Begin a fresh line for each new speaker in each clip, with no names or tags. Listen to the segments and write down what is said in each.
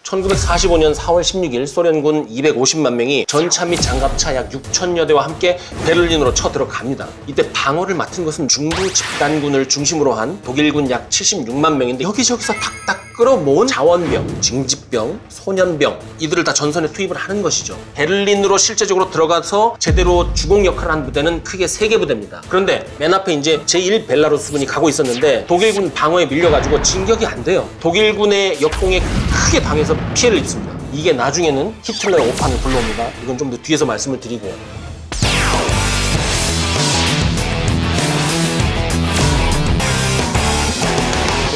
1945년 4월 16일 소련군 250만 명이 전차 및 장갑차 약 6천여 대와 함께 베를린으로 쳐들어갑니다. 이때 방어를 맡은 것은 중부 집단군을 중심으로 한 독일군 약 76만 명인데 여기저기서 탁탁 끌어모은 자원병, 징집병, 소년병 이들을 다 전선에 투입을 하는 것이죠. 베를린으로 실제적으로 들어가서 제대로 주공 역할을 한 부대는 크게 3개 부대입니다. 그런데 맨 앞에 이제 제1벨라루스군이 가고 있었는데 독일군 방어에 밀려가지고 진격이 안 돼요. 독일군의 역공에 크게 당해서 피해를 입습니다. 이게 나중에는 히틀러의 오판을 불러옵니다. 이건 좀 더 뒤에서 말씀을 드리고요.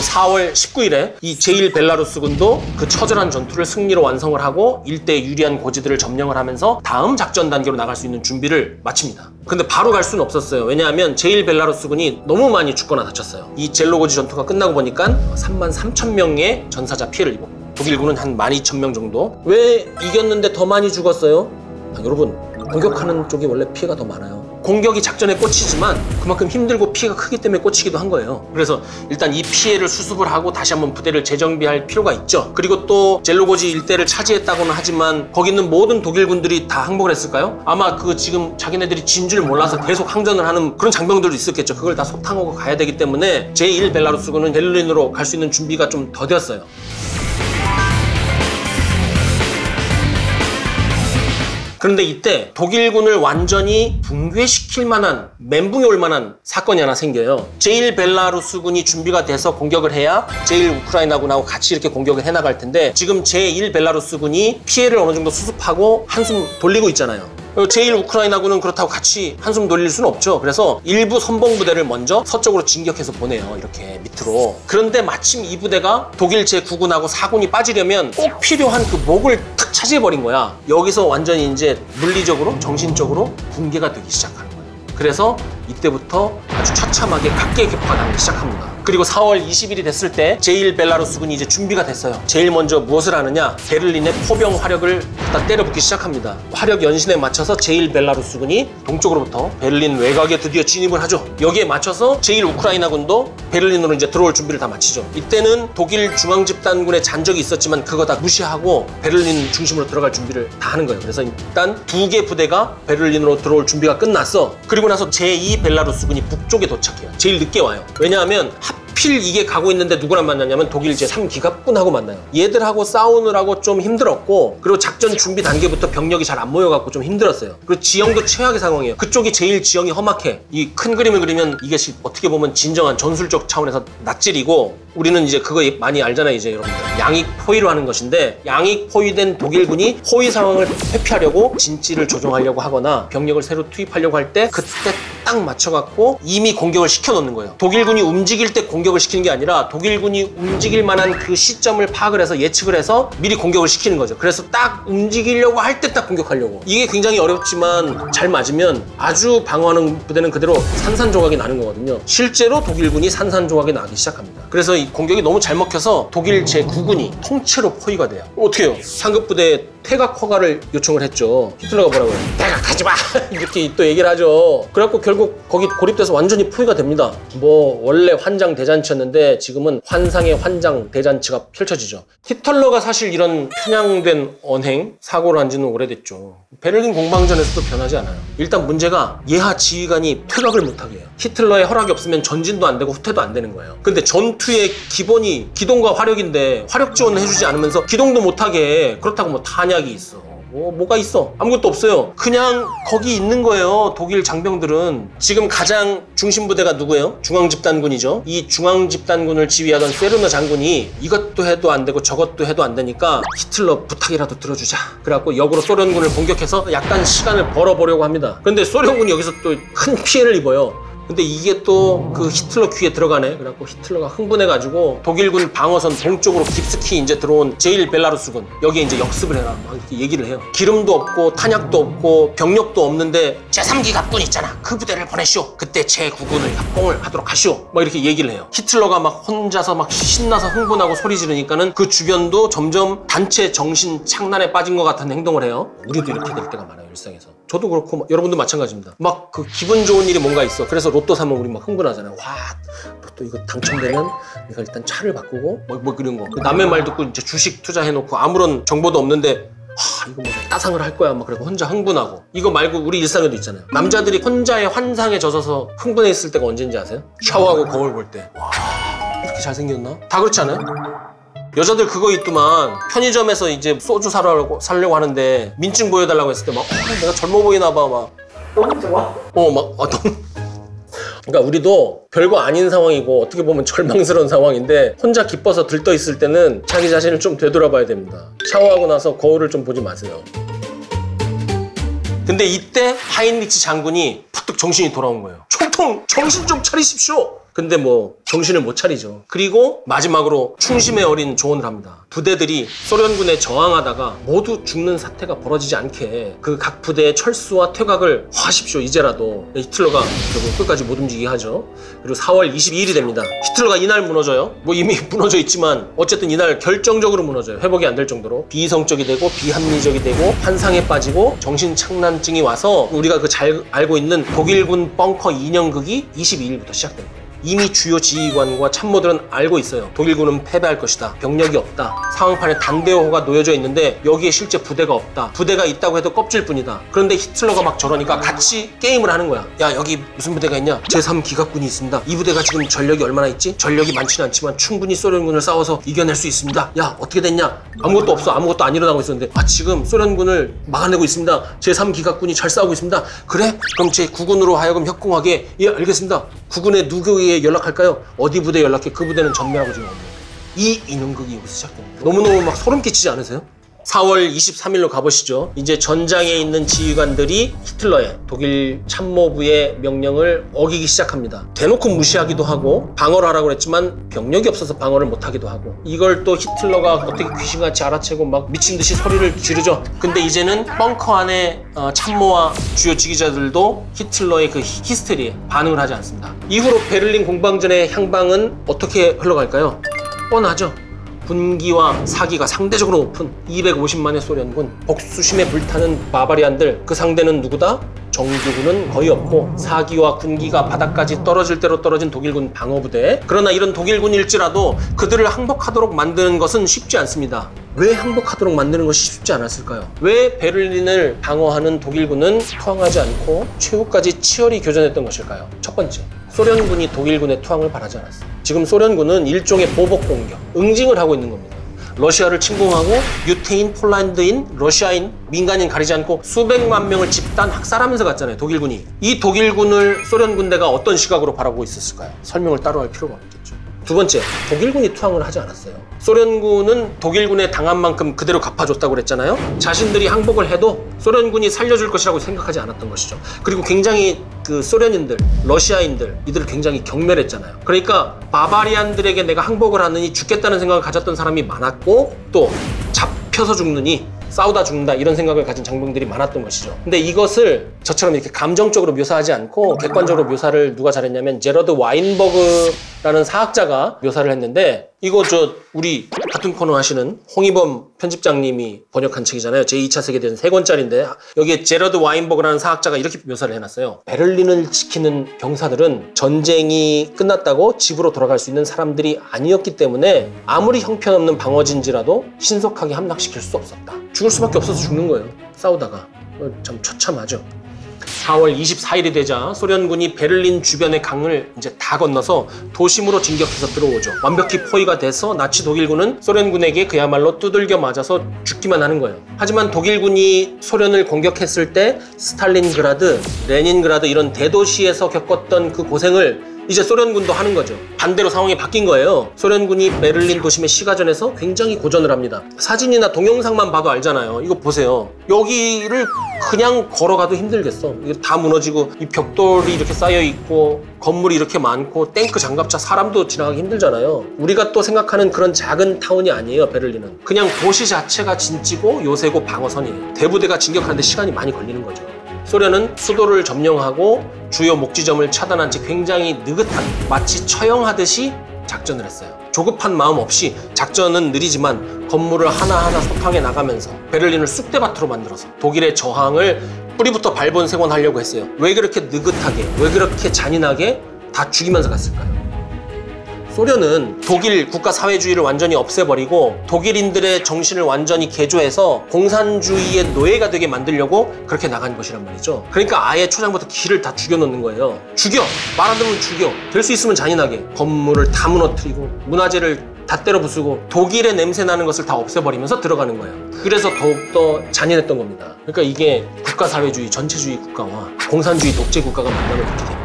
4월 19일에 이 제1벨라루스군도 그 처절한 전투를 승리로 완성을 하고 일대에 유리한 고지들을 점령을 하면서 다음 작전 단계로 나갈 수 있는 준비를 마칩니다. 근데 바로 갈 수는 없었어요. 왜냐하면 제1벨라루스군이 너무 많이 죽거나 다쳤어요. 이 젤로고지 전투가 끝나고 보니까 33,000명의 전사자 피해를 입었고 독일군은 한 12,000명 정도. 왜 이겼는데 더 많이 죽었어요? 여러분, 공격하는 쪽이 원래 피해가 더 많아요. 공격이 작전에 꽂히지만 그만큼 힘들고 피해가 크기 때문에 꽂히기도 한 거예요. 그래서 일단 이 피해를 수습을 하고 다시 한번 부대를 재정비할 필요가 있죠. 그리고 또 젤로고지 일대를 차지했다고는 하지만 거기 있는 모든 독일군들이 다 항복을 했을까요? 아마 그 지금 자기네들이 진 줄 몰라서 계속 항전을 하는 그런 장병들도 있었겠죠. 그걸 다 소탕하고 가야 되기 때문에 제1벨라루스군은 베를린으로 갈 수 있는 준비가 좀 더뎠어요. 그런데 이때 독일군을 완전히 붕괴시킬 만한, 멘붕이 올 만한 사건이 하나 생겨요. 제1벨라루스군이 준비가 돼서 공격을 해야 제1우크라이나군하고 같이 이렇게 공격을 해나갈 텐데 지금 제1벨라루스군이 피해를 어느 정도 수습하고 한숨 돌리고 있잖아요. 제1우크라이나군은 그렇다고 같이 한숨 돌릴 수는 없죠. 그래서 일부 선봉부대를 먼저 서쪽으로 진격해서 보내요. 이렇게 밑으로. 그런데 마침 이 부대가 독일 제9군하고 4군이 빠지려면 꼭 필요한 그 목을 탁 차지해버린 거야. 여기서 완전히 이제 물리적으로, 정신적으로 붕괴가 되기 시작하는 거예요. 그래서 이때부터 아주 처참하게 각계격파가 나기 시작합니다. 그리고 4월 20일이 됐을 때 제1벨라루스군이 이제 준비가 됐어요. 제일 먼저 무엇을 하느냐? 베를린의 포병 화력을 다 때려붓기 시작합니다. 화력 연신에 맞춰서 제1벨라루스군이 동쪽으로부터 베를린 외곽에 드디어 진입을 하죠. 여기에 맞춰서 제1우크라이나군도 베를린으로 이제 들어올 준비를 다 마치죠. 이때는 독일 중앙집단군의 잔적이 있었지만 그거 다 무시하고 베를린 중심으로 들어갈 준비를 다 하는 거예요. 그래서 일단 2개 부대가 베를린으로 들어올 준비가 끝났어. 그리고 나서 제2벨라루스군이 북쪽에 도착해요. 제일 늦게 와요. 왜냐하면 하필 이게 가고 있는데 누구랑 만났냐면 독일 제3기갑군하고 만나요. 얘들하고 싸우느라고 좀 힘들었고 그리고 작전 준비 단계부터 병력이 잘 안 모여갖고 좀 힘들었어요. 그리고 지형도 최악의 상황이에요. 그쪽이 제일 지형이 험악해. 이 큰 그림을 그리면 이게 어떻게 보면 진정한 전술적 차원에서 낫질이고 우리는 이제 그거 많이 알잖아요. 이제 여러분들 양익 포위로 하는 것인데 양익 포위된 독일군이 포위 상황을 회피하려고 진지를 조정하려고 하거나 병력을 새로 투입하려고 할 때 그때 딱 맞춰갖고 이미 공격을 시켜놓는 거예요. 독일군이 움직일 때 공격을 시키는 게 아니라 독일군이 움직일 만한 그 시점을 파악을 해서 예측을 해서 미리 공격을 시키는 거죠. 그래서 딱 움직이려고 할 때 딱 공격하려고. 이게 굉장히 어렵지만 잘 맞으면 아주 방어하는 부대는 그대로 산산조각이 나는 거거든요. 실제로 독일군이 산산조각이 나기 시작합니다. 그래서 이 공격이 너무 잘 먹혀서 독일 제9군이 통째로 포위가 돼요. 어떻게 해요? 상급부대에 퇴각 허가를 요청을 했죠. 히틀러가 뭐라고요? 퇴각하지 마! 이렇게 또 얘기를 하죠. 그래갖고 결국 거기 고립돼서 완전히 포위가 됩니다. 뭐 원래 환장 대잔치였는데 지금은 환상의 환장 대잔치가 펼쳐지죠. 히틀러가 사실 이런 편향된 언행, 사고를 한 지는 오래됐죠. 베를린 공방전에서도 변하지 않아요. 일단 문제가 예하 지휘관이 퇴각을 못하게 해요. 히틀러의 허락이 없으면 전진도 안 되고 후퇴도 안 되는 거예요. 근데 전투의 기본이 기동과 화력인데 화력 지원을 해주지 않으면서 기동도 못하게 해. 그렇다고 뭐 탄약이 있어. 뭐가 있어? 아무것도 없어요. 그냥 거기 있는 거예요. 독일 장병들은. 지금 가장 중심부대가 누구예요? 중앙집단군이죠. 이 중앙집단군을 지휘하던 세르너 장군이 이것도 해도 안 되고 저것도 해도 안 되니까 히틀러 부탁이라도 들어주자. 그래갖고 역으로 소련군을 공격해서 약간 시간을 벌어보려고 합니다. 근데 소련군이 여기서 또 큰 피해를 입어요. 근데 이게 또 그 히틀러 귀에 들어가네. 그래갖고 히틀러가 흥분해가지고 독일군 방어선 동쪽으로 깊숙이 이제 들어온 제1벨라루스군 여기에 이제 역습을 해라 막 이렇게 얘기를 해요. 기름도 없고 탄약도 없고 병력도 없는데 제3기갑군 있잖아. 그 부대를 보내시오. 그때 제9군을 합공을 하도록 하시오. 막 이렇게 얘기를 해요. 히틀러가 막 혼자서 막 신나서 흥분하고 소리 지르니까는 그 주변도 점점 단체 정신 착란에 빠진 것 같은 행동을 해요. 우리도 이렇게 될 때가 많아요. 일상에서. 저도 그렇고 여러분도 마찬가지입니다. 막 그 기분 좋은 일이 뭔가 있어. 그래서 로또 사면 우리 막 흥분하잖아요. 와, 로또 이거 당첨되면 내가 일단 차를 바꾸고 뭐 그런 거. 남의 말 듣고 이제 주식 투자해놓고 아무런 정보도 없는데 이거 뭐 따상을 할 거야 막 그러고 혼자 흥분하고. 이거 말고 우리 일상에도 있잖아요. 남자들이 혼자의 환상에 젖어서 흥분해 있을 때가 언제인지 아세요? 샤워하고 거울 볼 때. 와, 이렇게 잘생겼나? 다 그렇지 않아요? 여자들 그거 있더만 편의점에서 이제 소주 사려고 하는데 민증 보여달라고 했을 때 막 내가 젊어 보이나 봐 막.
너무 좋아.
너무. 그러니까 우리도 별거 아닌 상황이고 어떻게 보면 절망스러운 상황인데 혼자 기뻐서 들떠 있을 때는 자기 자신을 좀 되돌아봐야 됩니다. 샤워하고 나서 거울을 좀 보지 마세요. 근데 이때 하인리치 장군이 푸득 정신이 돌아온 거예요. 총통 정신 좀 차리십시오. 근데 뭐 정신을 못 차리죠. 그리고 마지막으로 충심의 어린 조언을 합니다. 부대들이 소련군에 저항하다가 모두 죽는 사태가 벌어지지 않게 그 각 부대의 철수와 퇴각을 하십시오. 이제라도. 히틀러가 결국 끝까지 못 움직이게 하죠. 그리고 4월 22일이 됩니다. 히틀러가 이날 무너져요. 뭐 이미 무너져 있지만 어쨌든 이날 결정적으로 무너져요. 회복이 안 될 정도로. 비이성적이 되고 비합리적이 되고 환상에 빠지고 정신착란증이 와서 우리가 그 잘 알고 있는 독일군 벙커 2년극이 22일부터 시작됩니다. 이미 주요 지휘관과 참모들은 알고 있어요. 독일군은 패배할 것이다. 병력이 없다. 상황판에 단대호가 놓여져 있는데 여기에 실제 부대가 없다. 부대가 있다고 해도 껍질뿐이다. 그런데 히틀러가 막 저러니까 같이 게임을 하는 거야. 야, 여기 무슨 부대가 있냐? 제3기갑군이 있습니다. 이 부대가 지금 전력이 얼마나 있지? 전력이 많지는 않지만 충분히 소련군을 싸워서 이겨낼 수 있습니다. 야, 어떻게 됐냐? 아무것도 없어. 아무것도 안 일어나고 있었는데 지금 소련군을 막아내고 있습니다. 제3기갑군이 잘 싸우고 있습니다. 그래? 그럼 제9군으로 하여금 협공하게. 예, 알겠습니다. 9군의 누구에게 연락할까요? 어디 부대 연락해? 그 부대는 전멸하고 지금 없는 거예요. 이 인형극이 여기서 시작됩니다. 너무너무 막 소름 끼치지 않으세요? 4월 23일로 가보시죠. 이제 전장에 있는 지휘관들이 히틀러의 독일 참모부의 명령을 어기기 시작합니다. 대놓고 무시하기도 하고 방어를 하라고 했지만 병력이 없어서 방어를 못하기도 하고 이걸 또 히틀러가 어떻게 귀신같이 알아채고 막 미친듯이 소리를 지르죠. 근데 이제는 벙커 안에 참모와 주요 지휘자들도 히틀러의 그 히스테리에 반응을 하지 않습니다. 이후로 베를린 공방전의 향방은 어떻게 흘러갈까요? 뻔하죠. 군기와 사기가 상대적으로 높은 250만의 소련군, 복수심에 불타는 바바리안들, 그 상대는 누구다? 정규군은 거의 없고 사기와 군기가 바닥까지 떨어질 대로 떨어진 독일군 방어부대. 그러나 이런 독일군일지라도 그들을 항복하도록 만드는 것은 쉽지 않습니다. 왜 항복하도록 만드는 것이 쉽지 않았을까요? 왜 베를린을 방어하는 독일군은 투항하지 않고 최후까지 치열히 교전했던 것일까요? 첫 번째, 소련군이 독일군의 투항을 바라지 않았어요. 지금 소련군은 일종의 보복 공격, 응징을 하고 있는 겁니다. 러시아를 침공하고 유태인, 폴란드인, 러시아인, 민간인 가리지 않고 수백만 명을 집단 학살하면서 갔잖아요, 독일군이. 이 독일군을 소련 군대가 어떤 시각으로 바라보고 있었을까요? 설명을 따로 할 필요가 없겠죠. 두 번째, 독일군이 투항을 하지 않았어요. 소련군은 독일군에 당한 만큼 그대로 갚아줬다고 그랬잖아요. 자신들이 항복을 해도 소련군이 살려줄 것이라고 생각하지 않았던 것이죠. 그리고 굉장히 그 소련인들, 러시아인들 이들을 굉장히 경멸했잖아요. 그러니까 바바리안들에게 내가 항복을 하느니 죽겠다는 생각을 가졌던 사람이 많았고 또 잡혀서 죽느니 싸우다 죽는다 이런 생각을 가진 장병들이 많았던 것이죠. 근데 이것을 저처럼 이렇게 감정적으로 묘사하지 않고 객관적으로 묘사를 누가 잘했냐면 제러드 와인버그라는 사학자가 묘사를 했는데 이거 우리 같은 코너 하시는 홍희범 편집장님이 번역한 책이잖아요. 제2차 세계대전 3권짜리인데 여기에 제러드 와인버그라는 사학자가 이렇게 묘사를 해놨어요. 베를린을 지키는 병사들은 전쟁이 끝났다고 집으로 돌아갈 수 있는 사람들이 아니었기 때문에 아무리 형편없는 방어진지라도 신속하게 함락시킬 수 없었다. 죽을 수밖에 없어서 죽는 거예요. 싸우다가. 참 처참하죠. 4월 24일이 되자 소련군이 베를린 주변의 강을 이제 다 건너서 도심으로 진격해서 들어오죠. 완벽히 포위가 돼서 나치 독일군은 소련군에게 그야말로 두들겨 맞아서 죽기만 하는 거예요. 하지만 독일군이 소련을 공격했을 때 스탈린그라드, 레닌그라드 이런 대도시에서 겪었던 그 고생을 이제 소련군도 하는 거죠. 반대로 상황이 바뀐 거예요. 소련군이 베를린 도심의 시가전에서 굉장히 고전을 합니다. 사진이나 동영상만 봐도 알잖아요. 이거 보세요. 여기를 그냥 걸어가도 힘들겠어. 이게 다 무너지고 이 벽돌이 이렇게 쌓여있고 건물이 이렇게 많고 탱크, 장갑차, 사람도 지나가기 힘들잖아요. 우리가 또 생각하는 그런 작은 타운이 아니에요. 베를린은 그냥 도시 자체가 진지고 요새고 방어선이에요. 대부대가 진격하는데 시간이 많이 걸리는 거죠. 소련은 수도를 점령하고 주요 목지점을 차단한 채 굉장히 느긋한, 마치 처형하듯이 작전을 했어요. 조급한 마음 없이 작전은 느리지만 건물을 하나하나 소탕해 나가면서 베를린을 쑥대밭으로 만들어서 독일의 저항을 뿌리부터 발본색원하려고 했어요. 왜 그렇게 느긋하게, 왜 그렇게 잔인하게 다 죽이면서 갔을까요? 소련은 독일 국가사회주의를 완전히 없애버리고 독일인들의 정신을 완전히 개조해서 공산주의의 노예가 되게 만들려고 그렇게 나간 것이란 말이죠. 그러니까 아예 초장부터 기를 다 죽여놓는 거예요. 죽여! 말 안 들으면 죽여! 될 수 있으면 잔인하게 건물을 다 무너뜨리고 문화재를 다 때려 부수고 독일의 냄새 나는 것을 다 없애버리면서 들어가는 거예요. 그래서 더욱더 잔인했던 겁니다. 그러니까 이게 국가사회주의, 전체주의 국가와 공산주의 독재 국가가 만나면 그렇게 됩니다.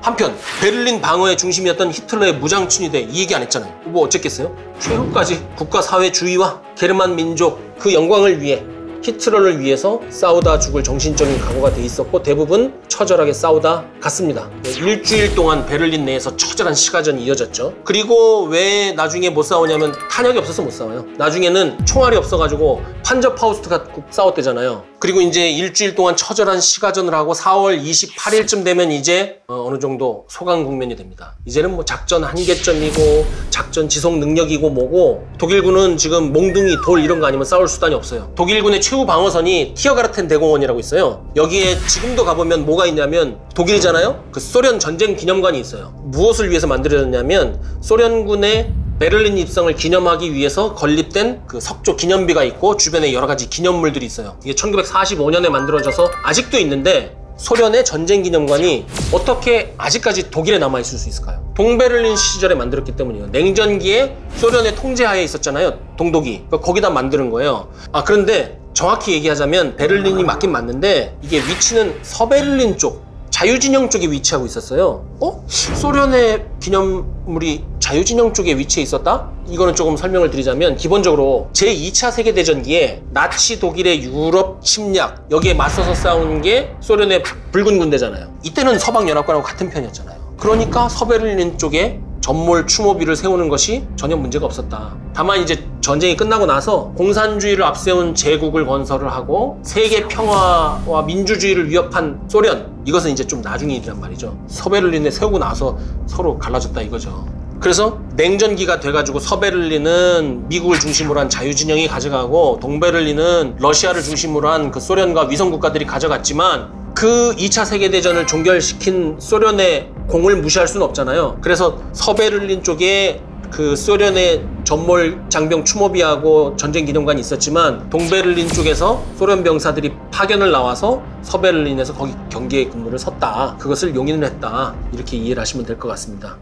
한편 베를린 방어의 중심이었던 히틀러의 무장친위대 이 얘기 안 했잖아요. 뭐 어쨌겠어요? 최후까지 국가사회주의와 게르만 민족 그 영광을 위해 히틀러를 위해서 싸우다 죽을 정신적인 각오가 돼 있었고 대부분 처절하게 싸우다 갔습니다. 일주일 동안 베를린 내에서 처절한 시가전이 이어졌죠. 그리고 왜 나중에 못 싸우냐면 탄약이 없어서 못 싸워요. 나중에는 총알이 없어가지고 판저파우스트가 싸웠대잖아요. 그리고 이제 일주일 동안 처절한 시가전을 하고 4월 28일쯤 되면 이제 어느 정도 소강 국면이 됩니다. 이제는 뭐 작전 한계점이고 작전 지속 능력이고 뭐고 독일군은 지금 몽둥이, 돌 이런 거 아니면 싸울 수단이 없어요. 독일군의 최후 방어선이 티어가르텐 대공원이라고 있어요. 여기에 지금도 가보면 뭐가 있냐면 독일이잖아요. 그 소련 전쟁 기념관이 있어요. 무엇을 위해서 만들어졌냐면 소련군의 베를린 입성을 기념하기 위해서 건립된 그 석조 기념비가 있고 주변에 여러 가지 기념물들이 있어요. 이게 1945년에 만들어져서 아직도 있는데 소련의 전쟁 기념관이 어떻게 아직까지 독일에 남아있을 수 있을까요? 동베를린 시절에 만들었기 때문이에요. 냉전기에 소련의 통제하에 있었잖아요. 동독이. 거기다 만드는 거예요. 그런데 정확히 얘기하자면 베를린이 맞긴 맞는데 이게 위치는 서베를린 쪽, 자유진영 쪽에 위치하고 있었어요. 소련의 기념물이 자유진영 쪽에 위치해 있었다? 이거는 조금 설명을 드리자면 기본적으로 제2차 세계대전기에 나치 독일의 유럽 침략 여기에 맞서서 싸운 게 소련의 붉은 군대잖아요. 이때는 서방연합군하고 같은 편이었잖아요. 그러니까 서베를린 쪽에 전몰 추모비를 세우는 것이 전혀 문제가 없었다. 다만 이제 전쟁이 끝나고 나서 공산주의를 앞세운 제국을 건설을 하고 세계 평화와 민주주의를 위협한 소련, 이것은 이제 좀 나중 일이란 말이죠. 서베를린에 세우고 나서 서로 갈라졌다 이거죠. 그래서 냉전기가 돼가지고 서베를린은 미국을 중심으로 한 자유진영이 가져가고 동베를린은 러시아를 중심으로 한 그 소련과 위성국가들이 가져갔지만 그 2차 세계대전을 종결시킨 소련의 공을 무시할 수는 없잖아요. 그래서 서베를린 쪽에 그 소련의 전몰 장병 추모비하고 전쟁 기념관이 있었지만 동베를린 쪽에서 소련 병사들이 파견을 나와서 서베를린에서 거기 경계에 근무를 섰다. 그것을 용인을 했다. 이렇게 이해를 하시면 될 것 같습니다.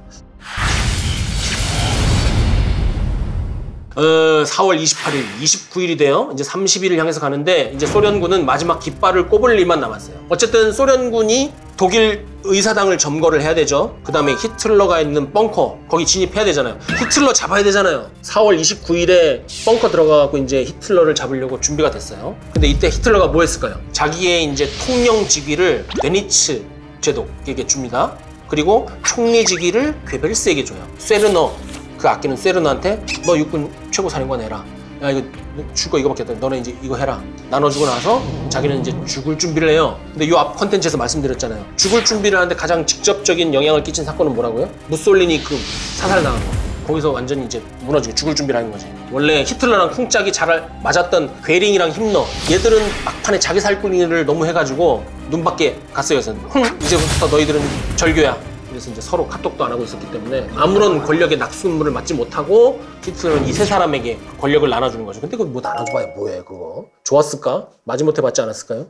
4월 28일, 29일이 돼요. 이제 30일을 향해서 가는데 이제 소련군은 마지막 깃발을 꼽을 일만 남았어요. 어쨌든 소련군이 독일 의사당을 점거를 해야 되죠. 그 다음에 히틀러가 있는 벙커 거기 진입해야 되잖아요. 히틀러 잡아야 되잖아요. 4월 29일에 벙커 들어가고 이제 히틀러를 잡으려고 준비가 됐어요. 근데 이때 히틀러가 뭐 했을까요? 자기의 이제 통영 직위를 베니츠 제독에게 줍니다. 그리고 총리 직위를 괴벨스에게 줘요. 쇠르너, 그 아끼는 쇠르너한테 너 육군 최고사령관 해라. 야 이거 줄 거 이거밖에 없다. 너네 이제 이거 해라. 나눠주고 나서 자기는 이제 죽을 준비를 해요. 근데 이 앞 컨텐츠에서 말씀드렸잖아요. 죽을 준비를 하는데 가장 직접적인 영향을 끼친 사건은 뭐라고요? 무솔리니 그 사살당한 거. 거기서 완전히 이제 무너지고 죽을 준비를 하는 거지. 원래 히틀러랑 쿵짝이 잘 맞았던 괴링이랑 힘러 얘들은 막판에 자기 살구니를 너무 해가지고 눈 밖에 갔어요. 이제부터 너희들은 절교야. 그래서 이제 서로 카톡도 안 하고 있었기 때문에 아무런 권력의 낙수물을 맞지 못하고 히틀러는 이 세 사람에게 권력을 나눠주는 거죠. 근데 그거 뭐 나눠줘봐야 뭐해 그거. 좋았을까? 마지못해 받지 않았을까요?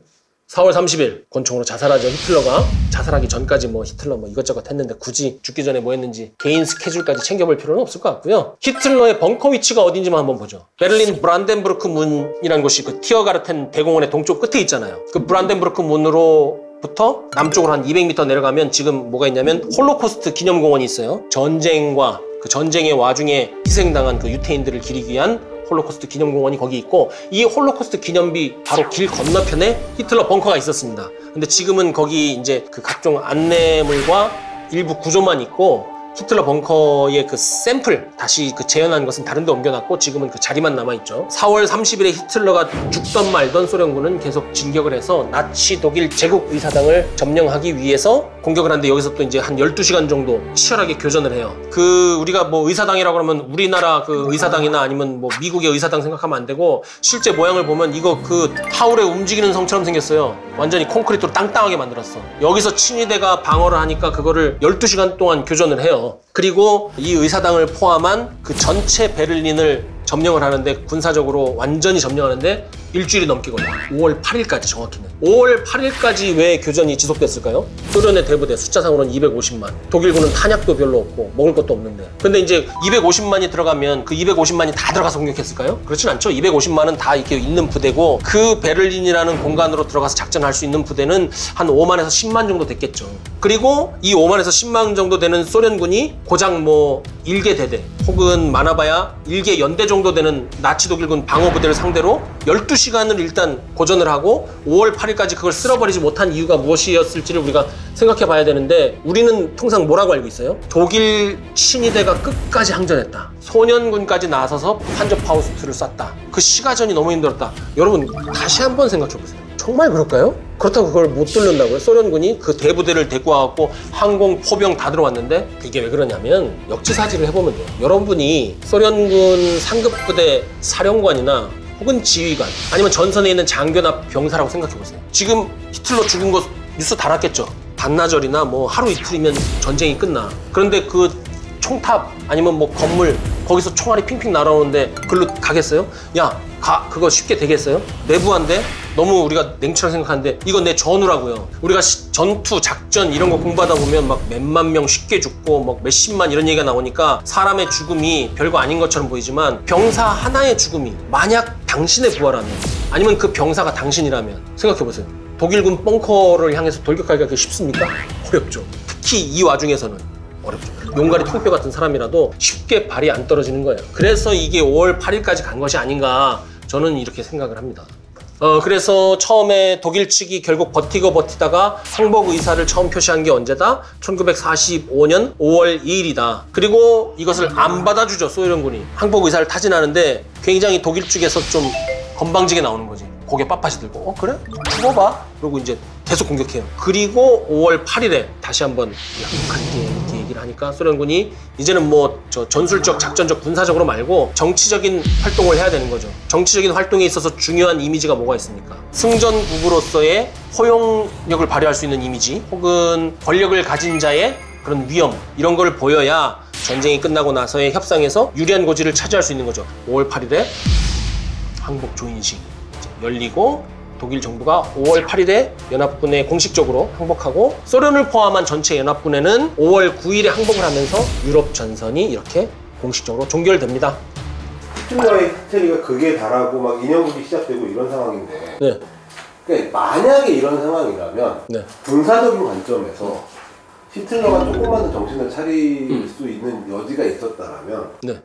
4월 30일 권총으로 자살하죠. 히틀러가. 자살하기 전까지 뭐 히틀러 뭐 이것저것 했는데 굳이 죽기 전에 뭐 했는지 개인 스케줄까지 챙겨볼 필요는 없을 것 같고요. 히틀러의 벙커 위치가 어딘지만 한번 보죠. 베를린 브란덴부르크 문이라는 곳이 그 티어가르텐 대공원의 동쪽 끝에 있잖아요. 그 브란덴부르크 문으로 부터 남쪽으로 한 200m 내려가면 지금 뭐가 있냐면 홀로코스트 기념공원이 있어요. 전쟁과 그 전쟁의 와중에 희생당한 그 유태인들을 기리기 위한 홀로코스트 기념공원이 거기 있고 이 홀로코스트 기념비 바로 길 건너편에 히틀러 벙커가 있었습니다. 근데 지금은 거기 이제 그 각종 안내물과 일부 구조만 있고 히틀러 벙커의 그 샘플 다시 그 재현한 것은 다른 데 옮겨놨고 지금은 그 자리만 남아있죠. 4월 30일에 히틀러가 죽던 말던 소련군은 계속 진격을 해서 나치 독일 제국 의사당을 점령하기 위해서 공격을 하는데 여기서 또 이제 한 12시간 정도 치열하게 교전을 해요. 그 우리가 뭐 의사당이라고 그러면 우리나라 그 의사당이나 아니면 뭐 미국의 의사당 생각하면 안 되고 실제 모양을 보면 이거 그 하울의 움직이는 성처럼 생겼어요. 완전히 콘크리트로 땅땅하게 만들었어. 여기서 친위대가 방어를 하니까 그거를 12시간 동안 교전을 해요. 그리고 이 의사당을 포함한 그 전체 베를린을 점령을 하는데 군사적으로 완전히 점령하는데 일주일이 넘게 걸려요. 5월 8일까지 정확히는. 5월 8일까지 왜 교전이 지속됐을까요? 소련의 대부대 숫자상으로는 250만. 독일군은 탄약도 별로 없고 먹을 것도 없는데. 근데 이제 250만이 들어가면 그 250만이 다 들어가서 공격했을까요? 그렇진 않죠. 250만은 다 이렇게 있는 부대고 그 베를린이라는 공간으로 들어가서 작전할 수 있는 부대는 한 5만에서 10만 정도 됐겠죠. 그리고 이 5만에서 10만 정도 되는 소련군이 고작 뭐 1개 대대 혹은 많아봐야 1개 연대 정도 되는 나치 독일군 방어부대를 상대로 12시간을 일단 고전을 하고 5월 8일까지 그걸 쓸어버리지 못한 이유가 무엇이었을지를 우리가 생각해 봐야 되는데 우리는 통상 뭐라고 알고 있어요? 독일 친위대가 끝까지 항전했다. 소련군까지 나서서 판저파우스트를 쐈다. 그 시가전이 너무 힘들었다. 여러분 다시 한번 생각해 보세요. 정말 그럴까요? 그렇다고 그걸 못 뚫는다고요? 소련군이 그 대부대를 데리고 와갖고 항공, 포병 다 들어왔는데 이게 왜 그러냐면 역지사지를 해보면 돼요. 여러분이 소련군 상급부대 사령관이나 혹은 지휘관 아니면 전선에 있는 장교나 병사라고 생각해보세요. 지금 히틀러 죽은 거 뉴스 다 났겠죠? 반나절이나 뭐 하루 이틀이면 전쟁이 끝나. 그런데 그 총탑 아니면 뭐 건물 거기서 총알이 핑핑 날아오는데 글로 가겠어요? 야, 그거 쉽게 되겠어요? 내부한데? 너무 우리가 냉철하게 생각하는데 이건 내 전우라고요. 우리가 전투, 작전 이런 거 공부하다 보면 막 몇만 명 쉽게 죽고 막 몇십만 이런 얘기가 나오니까 사람의 죽음이 별거 아닌 것처럼 보이지만 병사 하나의 죽음이 만약 당신의 부하라면 아니면 그 병사가 당신이라면 생각해보세요. 독일군 벙커를 향해서 돌격하기가 그렇게 쉽습니까? 어렵죠. 특히 이 와중에서는 어렵죠. 용가리 통뼈 같은 사람이라도 쉽게 발이 안 떨어지는 거예요. 그래서 이게 5월 8일까지 간 것이 아닌가 저는 이렇게 생각을 합니다. 그래서 처음에 독일 측이 결국 버티다가 항복 의사를 처음 표시한 게 언제다? 1945년 5월 2일이다. 그리고 이것을 안 받아주죠, 소련군이. 항복 의사를 타진하는데 굉장히 독일 쪽에서 좀 건방지게 나오는 거지. 고개 빳빳이 들고 그래? 죽어봐. 그리고 이제 계속 공격해요. 그리고 5월 8일에 다시 한번 약속할게 이렇게 얘기를 하니까 소련군이 이제는 뭐 전술적, 작전적, 군사적으로 말고 정치적인 활동을 해야 되는 거죠. 정치적인 활동에 있어서 중요한 이미지가 뭐가 있습니까? 승전국으로서의 포용력을 발휘할 수 있는 이미지 혹은 권력을 가진 자의 그런 위험 이런 걸 보여야 전쟁이 끝나고 나서의 협상에서 유리한 고지를 차지할 수 있는 거죠. 5월 8일에 항복 조인식 열리고 독일 정부가 5월 8일에 연합군에 공식적으로 항복하고 소련을 포함한 전체 연합군에는 5월 9일에 항복을 하면서 유럽 전선이 이렇게 공식적으로 종결됩니다.
히틀러의 히스테리가 극에 달하고 막 인형극이 시작되고 이런 상황인데
네.
그러니까 만약에 이런 상황이라면
네.
군사적인 관점에서 히틀러가 조금만 더 정신을 차릴 수 있는 여지가 있었다면
네.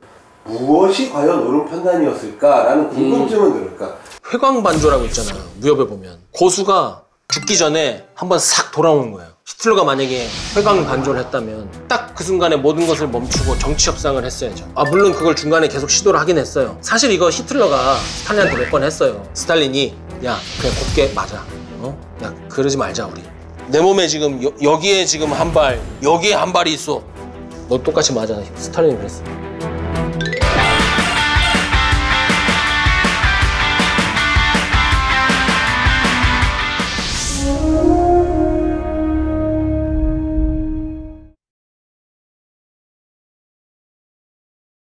무엇이 과연 옳은 판단이었을까라는 궁금증은 들을까?
회광반조라고 있잖아요. 무협에 보면 고수가 죽기 전에 한번 싹 돌아오는 거예요. 히틀러가 만약에 회광반조를 했다면 딱 그 순간에 모든 것을 멈추고 정치 협상을 했어야죠. 물론 그걸 중간에 계속 시도를 하긴 했어요. 사실 이거 히틀러가 스탈린한테 몇 번 했어요. 스탈린이 야 그냥 곱게 맞아. 야 그러지 말자 우리. 내 몸에 지금 여기에 지금 한 발, 여기에 한 발이 있어. 너 똑같이 맞아. 스탈린이 그랬어.